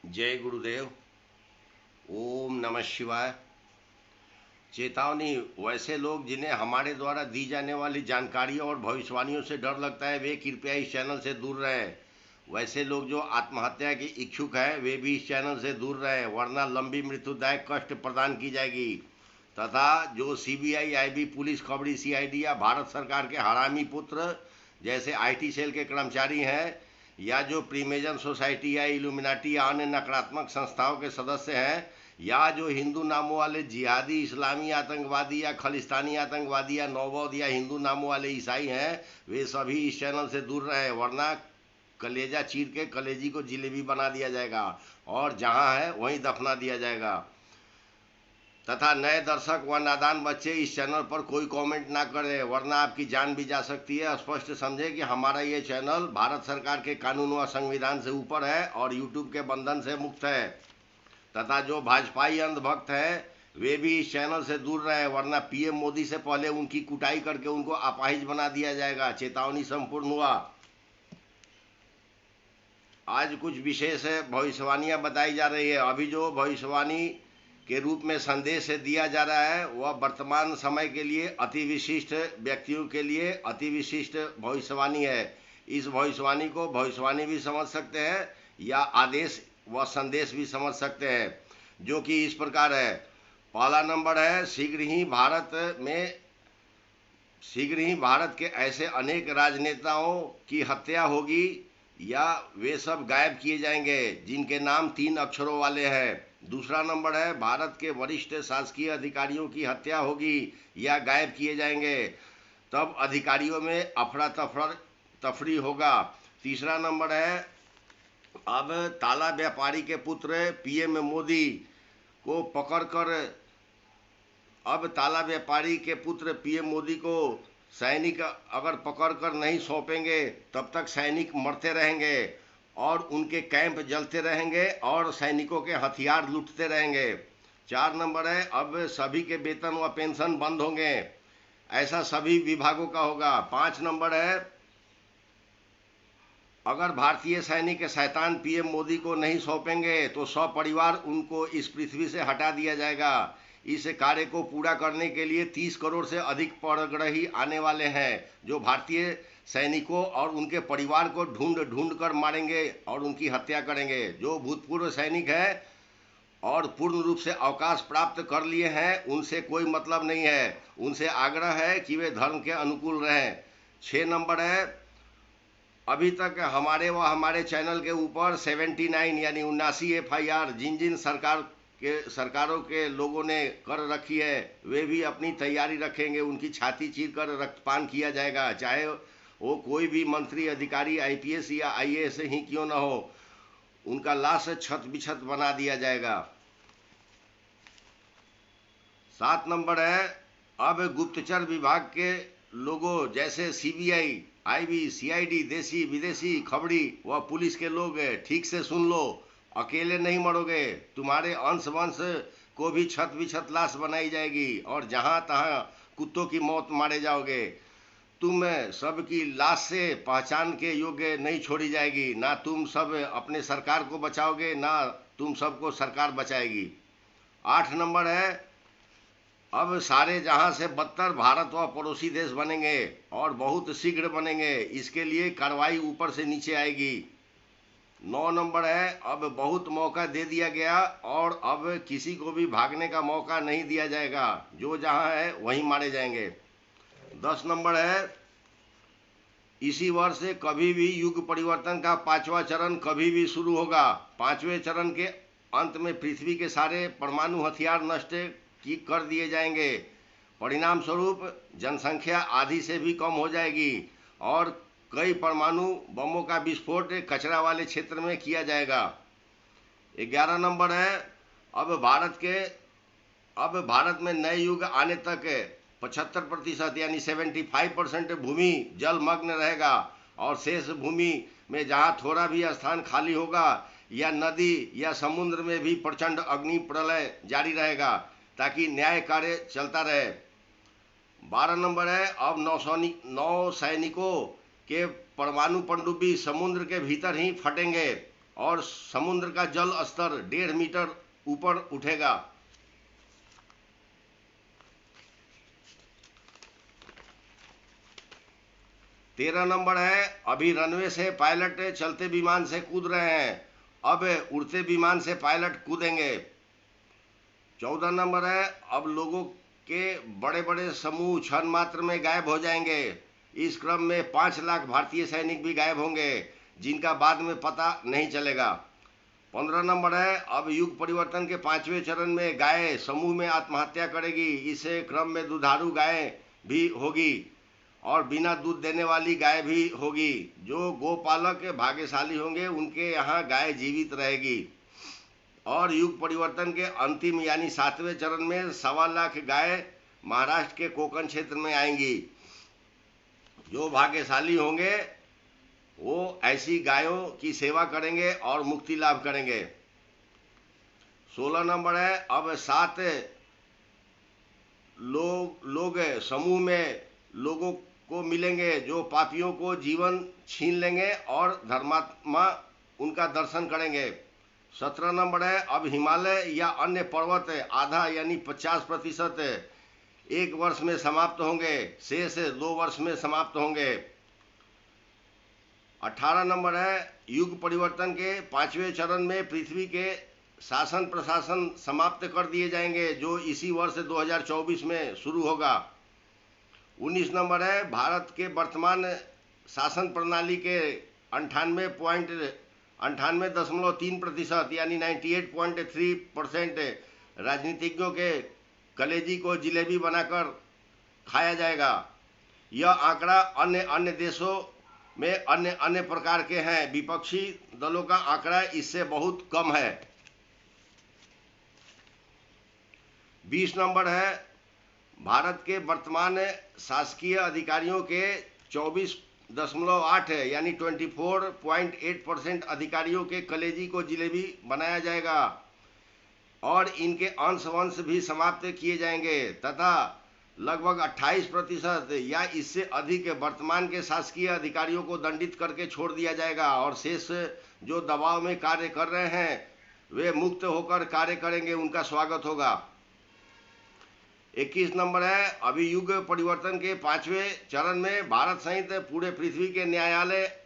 जय गुरुदेव। ओम नमः शिवाय। चेतावनी, वैसे लोग जिन्हें हमारे द्वारा दी जाने वाली जानकारियों और भविष्यवाणियों से डर लगता है वे कृपया इस चैनल से दूर रहें। वैसे लोग जो आत्महत्या के इच्छुक हैं वे भी इस चैनल से दूर रहें, वरना लंबी मृत्युदायक कष्ट प्रदान की जाएगी। तथा जो सीबीआई, आईबी, पुलिस, खबरी, सीआईडी या भारत सरकार के हरामी पुत्र जैसे आईटी सेल के कर्मचारी हैं, या जो प्रीमेजन सोसाइटी या इल्यूमिनाटी या अन्य नकारात्मक संस्थाओं के सदस्य हैं, या जो हिंदू नामों वाले जिहादी, इस्लामी आतंकवादी या खलिस्तानी आतंकवादी या नौबौद्ध या हिंदू नामों वाले ईसाई हैं, वे सभी इस चैनल से दूर रहें, वरना कलेजा चीर के कलेजी को जिलेबी बना दिया जाएगा और जहां है वहीं दफना दिया जाएगा। तथा नए दर्शक व नादान बच्चे इस चैनल पर कोई कमेंट ना करें, वरना आपकी जान भी जा सकती है। स्पष्ट समझे कि हमारा ये चैनल भारत सरकार के कानून व संविधान से ऊपर है और यूट्यूब के बंधन से मुक्त है। तथा जो भाजपाई अंधभक्त हैं वे भी इस चैनल से दूर रहे, वरना पीएम मोदी से पहले उनकी कुटाई करके उनको अपाहिज बना दिया जाएगा। चेतावनी संपूर्ण हुआ। आज कुछ विशेष भविष्यवाणियां बताई जा रही है। अभी जो भविष्यवाणी के रूप में संदेश दिया जा रहा है वह वर्तमान समय के लिए अति विशिष्ट व्यक्तियों के लिए अति विशिष्ट भविष्यवाणी है। इस भविष्यवाणी को भविष्यवाणी भी समझ सकते हैं या आदेश व संदेश भी समझ सकते हैं, जो कि इस प्रकार है। पहला नंबर है, शीघ्र ही भारत के ऐसे अनेक राजनेताओं की हत्या होगी या वे सब गायब किए जाएंगे जिनके नाम 3 अक्षरों वाले हैं। दूसरा नंबर है, भारत के वरिष्ठ शासकीय अधिकारियों की हत्या होगी या गायब किए जाएंगे, तब अधिकारियों में अफरा तफरी होगा। तीसरा नंबर है, अब ताला व्यापारी के पुत्र पीएम मोदी को पकड़कर अब ताला व्यापारी के पुत्र पीएम मोदी को सैनिक अगर पकड़कर नहीं सौंपेंगे तब तक सैनिक मरते रहेंगे और उनके कैंप जलते रहेंगे और सैनिकों के हथियार लूटते रहेंगे। 4 नंबर है, अब सभी के वेतन व पेंशन बंद होंगे, ऐसा सभी विभागों का होगा। 5 नंबर है, अगर भारतीय सैनिक शैतान पीएम मोदी को नहीं सौंपेंगे तो सपरिवार उनको इस पृथ्वी से हटा दिया जाएगा। इस कार्य को पूरा करने के लिए 30 करोड़ से अधिक परग्रही आने वाले हैं, जो भारतीय सैनिकों और उनके परिवार को ढूंढ ढूंढ कर मारेंगे और उनकी हत्या करेंगे। जो भूतपूर्व सैनिक हैं और पूर्ण रूप से अवकाश प्राप्त कर लिए हैं उनसे कोई मतलब नहीं है, उनसे आग्रह है कि वे धर्म के अनुकूल रहें। 6 नंबर है, अभी तक हमारे चैनल के ऊपर 79 यानी 79 एफआईआर जिन जिन सरकारों के लोगों ने कर रखी है वे भी अपनी तैयारी रखेंगे। उनकी छाती चीर कर रक्तपान किया जाएगा, चाहे वो कोई भी मंत्री, अधिकारी, आईपीएस या आईएएस ही क्यों न हो, उनका लाश छत बिछत बना दिया जाएगा। 7 नंबर है, अब गुप्तचर विभाग के लोगों जैसे सीबीआई, आईबी, सीआईडी, देसी विदेशी, खबरी व पुलिस के लोग ठीक से सुन लो, अकेले नहीं मरोगे, तुम्हारे अंश वंश को भी छत बिछत लाश बनाई जाएगी और जहां तहां कुत्तों की मौत मारे जाओगे। तुम सबकी लाश से पहचान के योग्य नहीं छोड़ी जाएगी, ना तुम सब अपने सरकार को बचाओगे ना तुम सबको सरकार बचाएगी। 8 नंबर है, अब सारे जहां से बदतर भारत व पड़ोसी देश बनेंगे और बहुत शीघ्र बनेंगे, इसके लिए कार्रवाई ऊपर से नीचे आएगी। 9 नंबर है, अब बहुत मौका दे दिया गया और अब किसी को भी भागने का मौका नहीं दिया जाएगा, जो जहां है वहीं मारे जाएंगे। 10 नंबर है, इसी वर्ष से कभी भी युग परिवर्तन का 5वां चरण कभी भी शुरू होगा। 5वें चरण के अंत में पृथ्वी के सारे परमाणु हथियार नष्ट की कर दिए जाएंगे। परिणाम स्वरूप जनसंख्या आधी से भी कम हो जाएगी और कई परमाणु बमों का विस्फोट कचरा वाले क्षेत्र में किया जाएगा। 11 नंबर है, अब भारत में नए युग आने तक 75% यानी 75% भूमि जलमग्न रहेगा और शेष भूमि में जहां थोड़ा भी स्थान खाली होगा या नदी या समुद्र में भी प्रचंड अग्नि प्रलय जारी रहेगा ताकि न्याय कार्य चलता रहे। 12 नंबर है, अब नौ सैनिकों के परमाणु पनडुब्बी समुद्र के भीतर ही फटेंगे और समुद्र का जल स्तर 1.5 मीटर ऊपर उठेगा। तेरह नंबर है, अभी रनवे से पायलट चलते विमान से कूद रहे हैं, अब उड़ते विमान से पायलट कूदेंगे। 14 नंबर है, अब लोगों के बड़े बड़े समूह क्षण मात्र में गायब हो जाएंगे। इस क्रम में 5 लाख भारतीय सैनिक भी गायब होंगे, जिनका बाद में पता नहीं चलेगा। 15 नंबर है, अब युग परिवर्तन के 5वें चरण में गाय समूह में आत्महत्या करेगी। इस क्रम में दुधारू गाय भी होगी और बिना दूध देने वाली गाय भी होगी। जो गोपालक भाग्यशाली होंगे उनके यहाँ गाय जीवित रहेगी। और युग परिवर्तन के अंतिम यानी 7वें चरण में 1.25 लाख गाय महाराष्ट्र के कोकण क्षेत्र में आएंगी। जो भाग्यशाली होंगे वो ऐसी गायों की सेवा करेंगे और मुक्ति लाभ करेंगे। 16 नंबर है, अब 7 लोग समूह में लोगों को मिलेंगे जो पापियों को जीवन छीन लेंगे और धर्मात्मा उनका दर्शन करेंगे। 17 नंबर है, अब हिमालय या अन्य पर्वत आधा यानी 50% 1 वर्ष में समाप्त होंगे, शेष 2 वर्ष में समाप्त होंगे। 18 नंबर है, युग परिवर्तन के 5वें चरण में पृथ्वी के शासन प्रशासन समाप्त कर दिए जाएंगे, जो इसी वर्ष 2024 में शुरू होगा। 19 नंबर है, भारत के वर्तमान शासन प्रणाली के 98.3% यानी 98.3% राजनीतिज्ञों के कलेजी को जिलेबी बनाकर खाया जाएगा। यह आंकड़ा अन्य देशों में अन्य प्रकार के हैं। विपक्षी दलों का आंकड़ा इससे बहुत कम है। 20 नंबर है, भारत के वर्तमान शासकीय अधिकारियों के 24.8 यानी 24.8% अधिकारियों के कलेजी को जिलेबी बनाया जाएगा और इनके अंश वंश भी समाप्त किए जाएंगे तथा लगभग 28% या इससे अधिक वर्तमान के शासकीय अधिकारियों को दंडित करके छोड़ दिया जाएगा और शेष जो दबाव में कार्य कर रहे हैं वे मुक्त होकर कार्य करेंगे, उनका स्वागत होगा। 21 नंबर है, अभी युग परिवर्तन के 5वें चरण में भारत सहित पूरे पृथ्वी के न्यायालय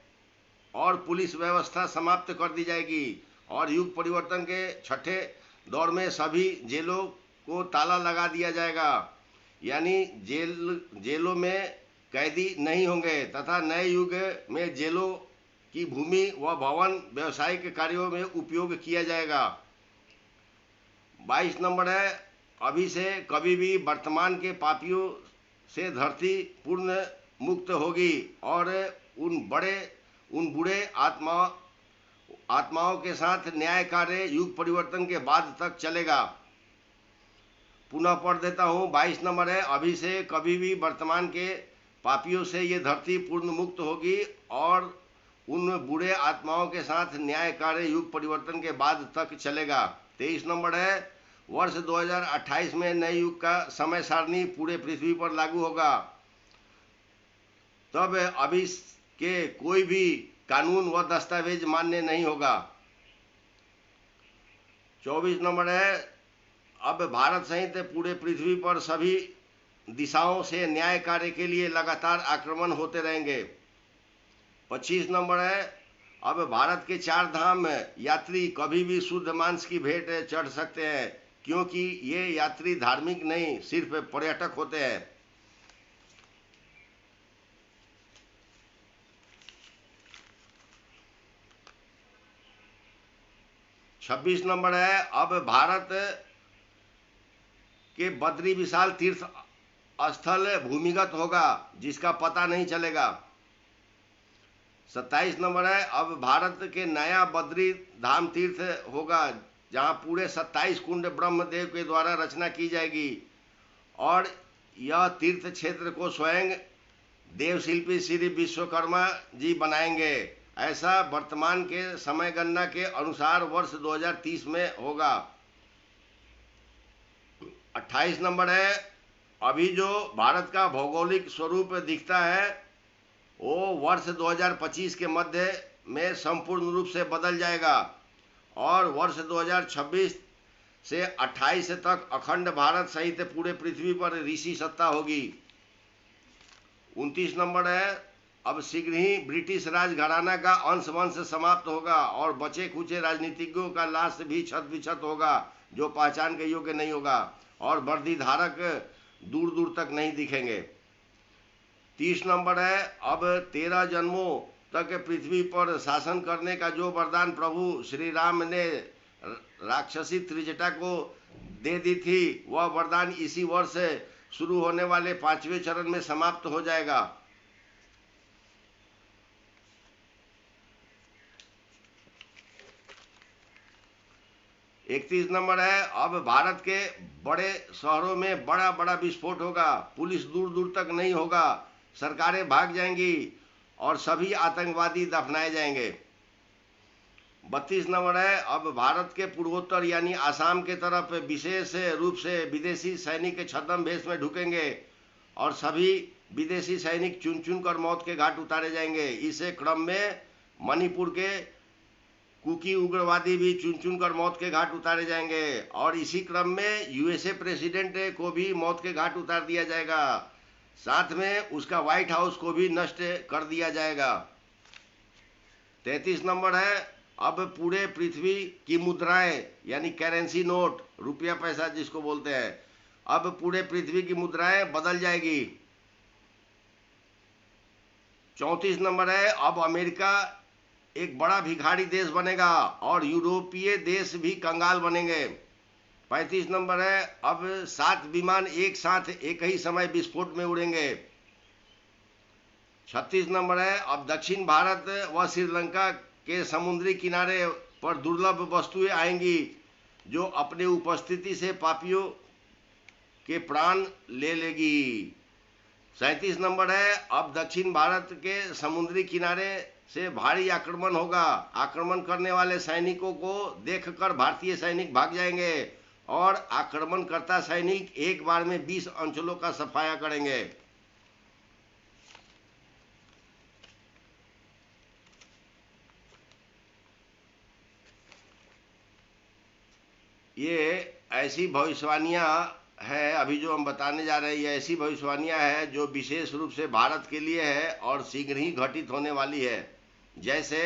और पुलिस व्यवस्था समाप्त कर दी जाएगी और युग परिवर्तन के 6ठे दौर में सभी जेलों को ताला लगा दिया जाएगा, यानी जेलों में कैदी नहीं होंगे तथा नए युग में जेलों की भूमि व भवन व्यावसायिक कार्यों में उपयोग किया जाएगा। 22 नंबर है, अभी से कभी भी वर्तमान के पापियों से धरती पूर्ण मुक्त होगी और उन बूढ़े आत्माओं के साथ न्याय कार्य युग परिवर्तन के बाद तक चलेगा। पुनः पढ़ देता हूँ। 22 नंबर है, अभी से कभी भी वर्तमान के पापियों से ये धरती पूर्ण मुक्त होगी और उन बूढ़े आत्माओं के साथ न्याय कार्य युग परिवर्तन के बाद तक चलेगा। 23 नंबर है, वर्ष 2028 में नए युग का समय सारणी पूरे पृथ्वी पर लागू होगा। तब अभी के कोई भी कानून व दस्तावेज मान्य नहीं होगा। 24 नंबर है, अब भारत सहित पूरे पृथ्वी पर सभी दिशाओं से न्याय कार्य के लिए लगातार आक्रमण होते रहेंगे। 25 नंबर है, अब भारत के 4 धाम यात्री कभी भी शुद्ध मांस की भेंट चढ़ सकते हैं क्योंकि ये यात्री धार्मिक नहीं सिर्फ पर्यटक होते हैं। 26 नंबर है, अब भारत के बद्री विशाल तीर्थ स्थल भूमिगत होगा जिसका पता नहीं चलेगा। 27 नंबर है, अब भारत के नया बद्री धाम तीर्थ होगा जहां पूरे 27 कुंड ब्रह्मदेव के द्वारा रचना की जाएगी और यह तीर्थ क्षेत्र को स्वयं देवशिल्पी श्री विश्वकर्मा जी बनाएंगे। ऐसा वर्तमान के समय गणना के अनुसार वर्ष 2030 में होगा। 28 नंबर है, अभी जो भारत का भौगोलिक स्वरूप दिखता है वो वर्ष 2025 के मध्य में संपूर्ण रूप से बदल जाएगा और वर्ष 2026 से 28 तक अखंड भारत सहित पूरे पृथ्वी पर ऋषि सत्ता होगी। 29 नंबर है, अब शीघ्र ही ब्रिटिश राज घराना का अंश वंश समाप्त होगा और बचे खुचे राजनीतिज्ञों का लाश भी छत बिछत होगा जो पहचान के योग्य नहीं होगा और वर्दी धारक दूर दूर तक नहीं दिखेंगे। 30 नंबर है, अब 13 जन्मों तक पृथ्वी पर शासन करने का जो वरदान प्रभु श्री राम ने राक्षसी त्रिजटा को दे दी थी वह वरदान इसी वर्ष शुरू होने वाले 5वें चरण में समाप्त हो जाएगा। 31 नंबर है, अब भारत के बड़े शहरों में बड़ा बड़ा विस्फोट होगा, पुलिस दूर दूर तक नहीं होगा, सरकारें भाग जाएंगी और सभी आतंकवादी दफनाए जाएंगे। 32 नंबर है, अब भारत के पूर्वोत्तर यानी आसाम के तरफ विशेष रूप से विदेशी सैनिक छद्म भेष में ढुकेंगे और सभी विदेशी सैनिक चुन चुन कर मौत के घाट उतारे जाएंगे। इसी क्रम में मणिपुर के कुकी उग्रवादी भी चुन चुन कर मौत के घाट उतारे जाएंगे और इसी क्रम में यूएसए प्रेसिडेंट को भी मौत के घाट उतार दिया जाएगा, साथ में उसका व्हाइट हाउस को भी नष्ट कर दिया जाएगा। 33 नंबर है, अब पूरे पृथ्वी की मुद्राएं यानी करेंसी नोट, रुपया पैसा जिसको बोलते हैं, अब पूरे पृथ्वी की मुद्राएं बदल जाएगी। 34 नंबर है, अब अमेरिका एक बड़ा भिखारी देश बनेगा और यूरोपीय देश भी कंगाल बनेंगे। 35 नंबर है, अब 7 विमान एक साथ एक ही समय विस्फोट में उड़ेंगे। 36 नंबर है, अब दक्षिण भारत व श्रीलंका के समुद्री किनारे पर दुर्लभ वस्तुएं आएंगी जो अपने उपस्थिति से पापियों के प्राण ले लेगी। 37 नंबर है, अब दक्षिण भारत के समुद्री किनारे से भारी आक्रमण होगा, आक्रमण करने वाले सैनिकों को देखकर भारतीय सैनिक भाग जाएंगे और आक्रमणकर्ता सैनिक एक बार में 20 अंचलों का सफाया करेंगे। ये ऐसी भविष्यवाणियां है, अभी जो हम बताने जा रहे हैं, ये ऐसी भविष्यवाणियां है जो विशेष रूप से भारत के लिए है और शीघ्र ही घटित होने वाली है। जैसे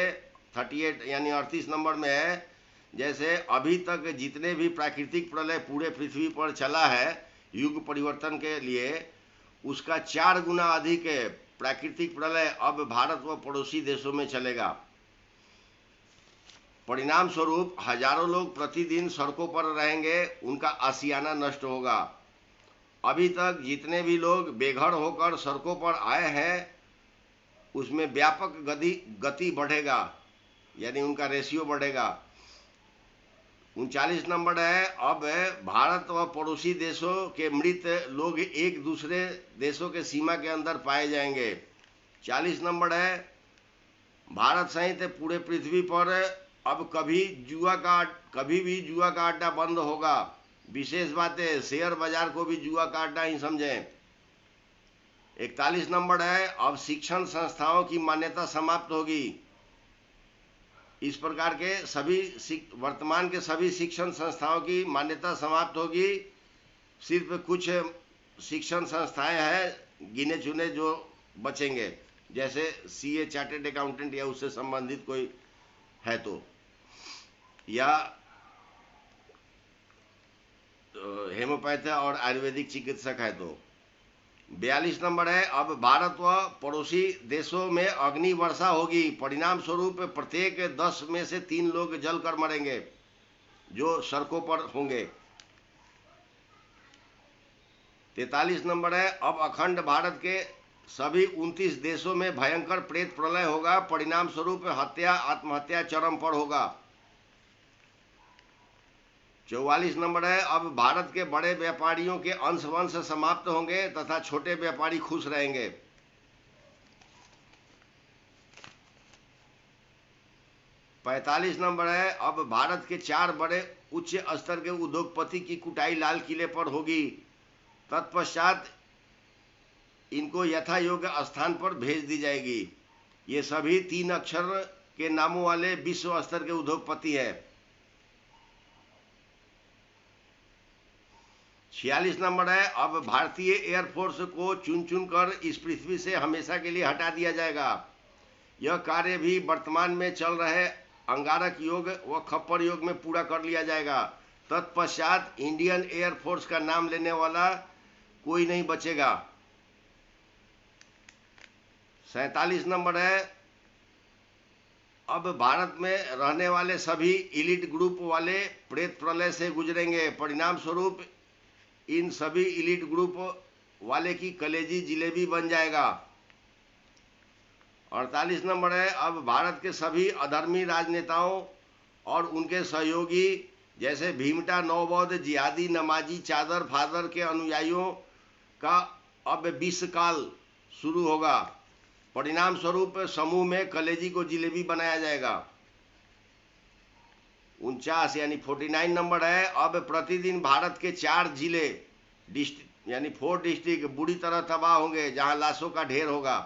38 यानी 38 नंबर में है, जैसे अभी तक जितने भी प्राकृतिक प्रलय पूरे पृथ्वी पर चला है युग परिवर्तन के लिए, उसका 4 गुना अधिक प्राकृतिक प्रलय अब भारत व पड़ोसी देशों में चलेगा। परिणाम स्वरूप हजारों लोग प्रतिदिन सड़कों पर रहेंगे, उनका आशियाना नष्ट होगा। अभी तक जितने भी लोग बेघर होकर सड़कों पर आए हैं उसमें व्यापक गति बढ़ेगा, यानी उनका रेशियो बढ़ेगा। 39 नंबर है, अब भारत व पड़ोसी देशों के मृत लोग एक दूसरे देशों के सीमा के अंदर पाए जाएंगे। 40 नंबर है, भारत सहित पूरे पृथ्वी पर अब कभी भी जुआ का अड्डा बंद होगा। विशेष बात है, शेयर बाजार को भी जुआ का अड्डा ही समझें। 41 नंबर है, अब शिक्षण संस्थाओं की मान्यता समाप्त होगी। इस प्रकार के सभी वर्तमान के सभी शिक्षण संस्थाओं की मान्यता समाप्त होगी। सिर्फ कुछ शिक्षण संस्थाएं हैं गिने चुने जो बचेंगे, जैसे सीए, चार्टेड अकाउंटेंट या उससे संबंधित कोई है तो, या हेमोपैथ और आयुर्वेदिक चिकित्सक है तो। 42 नंबर है, अब भारत व पड़ोसी देशों में अग्नि वर्षा होगी। परिणाम स्वरूप प्रत्येक 10 में से 3 लोग जलकर मरेंगे जो सड़कों पर होंगे। 43 नंबर है, अब अखंड भारत के सभी 29 देशों में भयंकर प्रेत प्रलय होगा। परिणाम स्वरूप हत्या, आत्महत्या चरम पर होगा। 44 नंबर है, अब भारत के बड़े व्यापारियों के अंश वंश समाप्त होंगे तथा छोटे व्यापारी खुश रहेंगे। 45 नंबर है, अब भारत के 4 बड़े उच्च स्तर के उद्योगपति की कुटाई लाल किले पर होगी। तत्पश्चात इनको यथा योग्य स्थान पर भेज दी जाएगी। ये सभी 3 अक्षर के नामों वाले विश्व स्तर के उद्योगपति हैं। 46 नंबर है, अब भारतीय एयरफोर्स को चुन चुन कर इस पृथ्वी से हमेशा के लिए हटा दिया जाएगा। यह कार्य भी वर्तमान में चल रहे अंगारक योग व खप्पर योग में पूरा कर लिया जाएगा। तत्पश्चात इंडियन एयरफोर्स का नाम लेने वाला कोई नहीं बचेगा। 47 नंबर है, अब भारत में रहने वाले सभी इलीट ग्रुप वाले प्रेत प्रलय से गुजरेंगे। परिणाम स्वरूप इन सभी इलीट ग्रुप वाले की कलेजी जिलेबी बन जाएगा। 48 नंबर है, अब भारत के सभी अधर्मी राजनेताओं और उनके सहयोगी जैसे भीमटा, नौबौद्ध, जिहादी, नमाजी, चादर फादर के अनुयायियों का अब विषकाल शुरू होगा। परिणाम स्वरूप समूह में कलेजी को जिलेबी बनाया जाएगा। 49 यानी 49 नंबर है, अब प्रतिदिन भारत के 4 जिले यानी 4 डिस्ट्रिक्ट बुरी तरह तबाह होंगे जहां लाशों का ढेर होगा।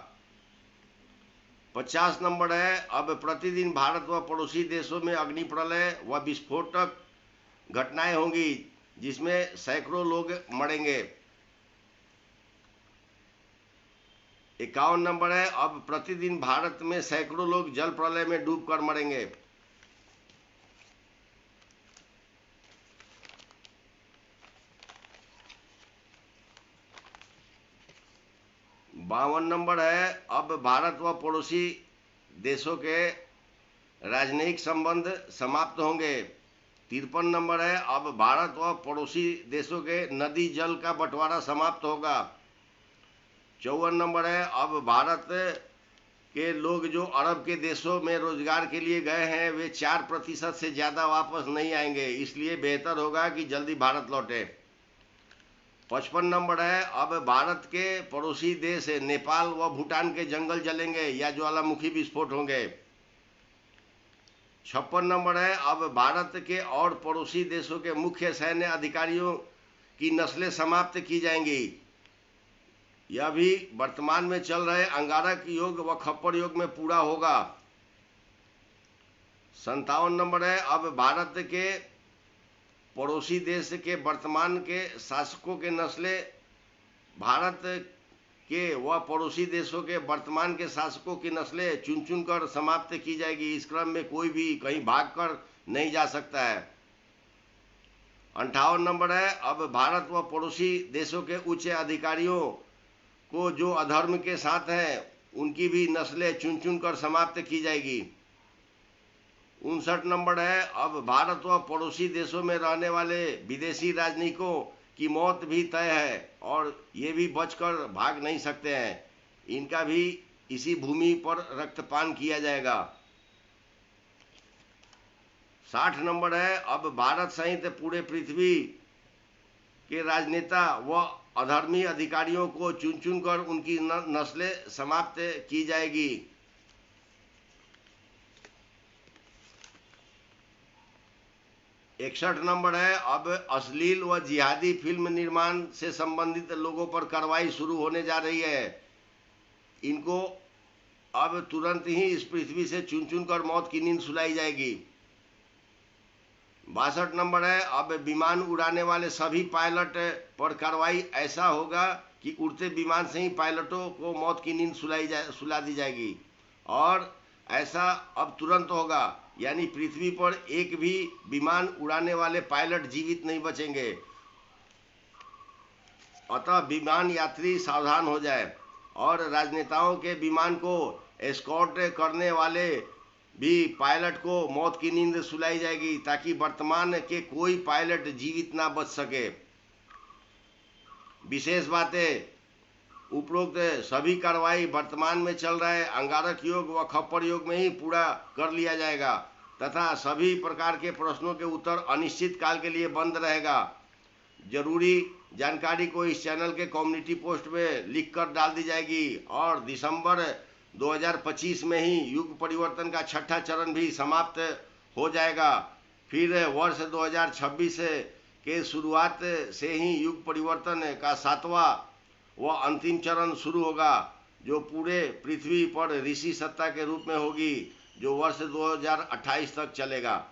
50 नंबर है, अब प्रतिदिन भारत व पड़ोसी देशों में अग्नि प्रलय व विस्फोटक घटनाएं होंगी जिसमें सैकड़ों लोग मरेंगे। 51 नंबर है, अब प्रतिदिन भारत में सैकड़ों लोग जल प्रलय में डूबकर मरेंगे। 52 नंबर है, अब भारत व पड़ोसी देशों के राजनयिक संबंध समाप्त होंगे। 53 नंबर है, अब भारत व पड़ोसी देशों के नदी जल का बंटवारा समाप्त होगा। 54 नंबर है, अब भारत के लोग जो अरब के देशों में रोजगार के लिए गए हैं वे 4% से ज़्यादा वापस नहीं आएंगे, इसलिए बेहतर होगा कि जल्दी भारत लौटे। 55 नंबर है, अब भारत के पड़ोसी देश नेपाल व भूटान के जंगल जलेंगे या ज्वालामुखी विस्फोट होंगे। 56 नंबर है, अब भारत के और पड़ोसी देशों के मुख्य सैन्य अधिकारियों की नस्लें समाप्त की जाएंगी। यह भी वर्तमान में चल रहे अंगारक योग व खप्पर योग में पूरा होगा। 57 नंबर है, अब भारत के पड़ोसी देश के वर्तमान के शासकों के नस्लें भारत के व पड़ोसी देशों के वर्तमान के शासकों की नस्लें चुन चुन कर समाप्त की जाएगी। इस क्रम में कोई भी कहीं भाग कर नहीं जा सकता है। 58 नंबर है, अब भारत व पड़ोसी देशों के उच्च अधिकारियों को जो अधर्म के साथ हैं उनकी भी नस्लें चुन चुन कर समाप्त की जाएगी। 59 नंबर है, अब भारत व पड़ोसी देशों में रहने वाले विदेशी राजनयिकों की मौत भी तय है और ये भी बचकर भाग नहीं सकते हैं। इनका भी इसी भूमि पर रक्तपान किया जाएगा। 60 नंबर है, अब भारत सहित पूरे पृथ्वी के राजनेता व अधर्मी अधिकारियों को चुन चुन कर उनकी नस्लें समाप्त की जाएगी। 61 नंबर है, अब अश्लील व जिहादी फिल्म निर्माण से संबंधित लोगों पर कार्रवाई शुरू होने जा रही है। इनको अब तुरंत ही इस पृथ्वी से चुन चुन कर मौत की नींद सुलाई जाएगी। 62 नंबर है, अब विमान उड़ाने वाले सभी पायलट पर कार्रवाई ऐसा होगा कि उड़ते विमान से ही पायलटों को मौत की नींद सुला दी जाएगी और ऐसा अब तुरंत होगा, यानी पृथ्वी पर एक भी विमान उड़ाने वाले पायलट जीवित नहीं बचेंगे। अतः विमान यात्री सावधान हो जाए और राजनेताओं के विमान को एस्कॉर्ट करने वाले भी पायलट को मौत की नींद सुलाई जाएगी ताकि वर्तमान के कोई पायलट जीवित ना बच सके। विशेष बातें, उपरोक्त सभी कार्रवाई वर्तमान में चल रहे अंगारक योग व खप्पर योग में ही पूरा कर लिया जाएगा तथा सभी प्रकार के प्रश्नों के उत्तर अनिश्चित काल के लिए बंद रहेगा। जरूरी जानकारी को इस चैनल के कम्युनिटी पोस्ट में लिखकर डाल दी जाएगी और दिसंबर 2025 में ही युग परिवर्तन का 6ठा चरण भी समाप्त हो जाएगा। फिर वर्ष 2026 के शुरुआत से ही युग परिवर्तन का 7वां व अंतिम चरण शुरू होगा जो पूरे पृथ्वी पर ऋषि सत्ता के रूप में होगी, जो वर्ष 2028 तक चलेगा।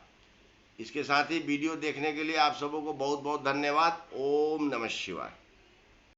इसके साथ ही वीडियो देखने के लिए आप सबों को बहुत बहुत धन्यवाद। ओम नमः शिवाय।